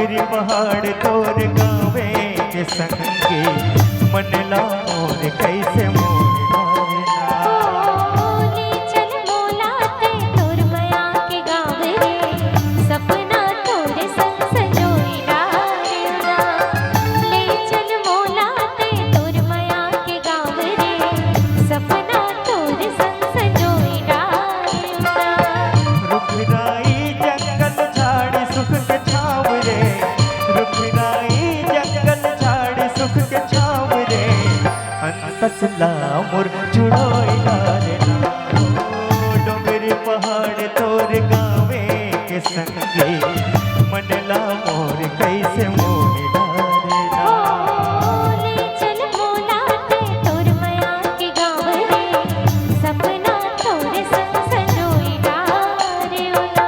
डोंगरी पहाड़ तोर गावे के संगे मनला मोर कैसे मोर तसला मोर जुड़ोई डारे डोंगरी पहाड़ तोर गावे के संगे मनला मोर कैसे मोर डारे ले चल मोला ते तोर मया के गाँव रे सपना तोर संग संजोई डारे ओला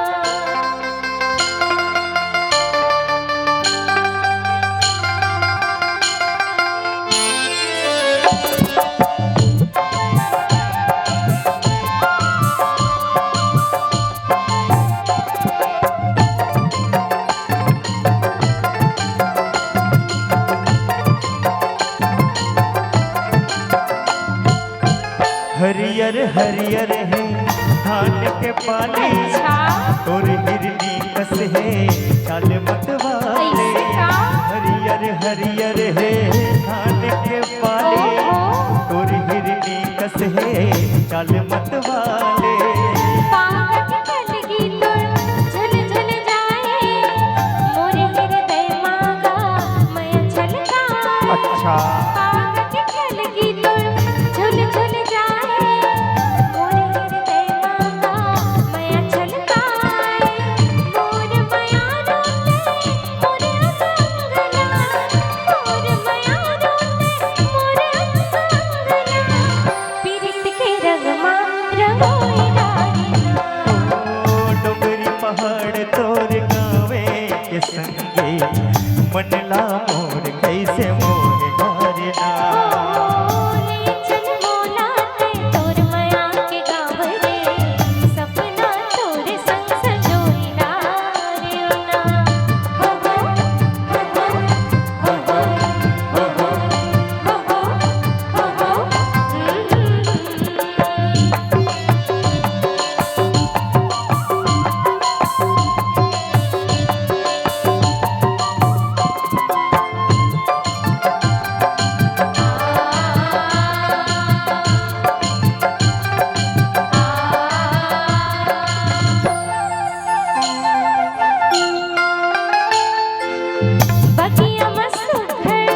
हरियर हरियर है धान के पानी तोर हिरनी कस है चाल मतवाले हरियर हरियर है धान के पानी तोर हिरनी कस है चाल मतवाले अच्छा मनला मोर कैसे मोर डारना ले चल मोला ते तोर मया के गाँव रे सपना तोर संग संजोई डारे ओला हो हो हो हो हो हो बगिया मस्त घर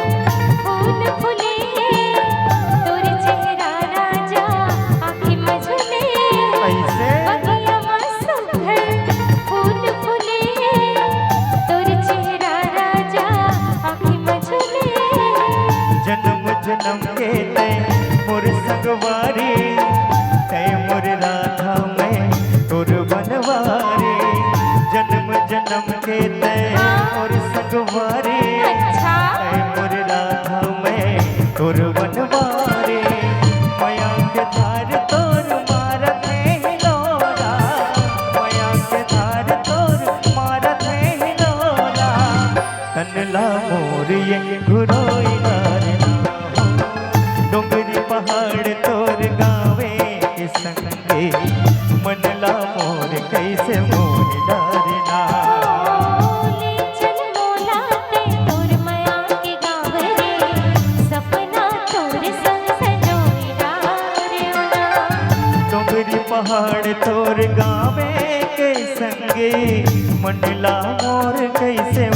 फूल फूले तोर चेहरा राजा आँखें मझुले बगिया मस्त घर फूल फूले तोर चेहरा राजा आँखें मझुले जन्म जन्म के तय मोर संगवारी तय मोर राधा मैं तोर बनवारी जन्म जन्म के तय मोर संगवारी तय मोर राधा मैं तोर बनवारी माया के धार तोर मारत है लोरा माया के धार तोर मारत है लोरा तनला मोर ये घुरोई डारना डोंगरी पहाड़ तोर गावे के संगे मनला मोर कैसे मोर डारना ले चल मोला ते तोर मया के गाँव रे सपना तोर संग संजोई डारे ओला डोंगरी पहाड़ तोर गावे के संगे मनला मोर कैसे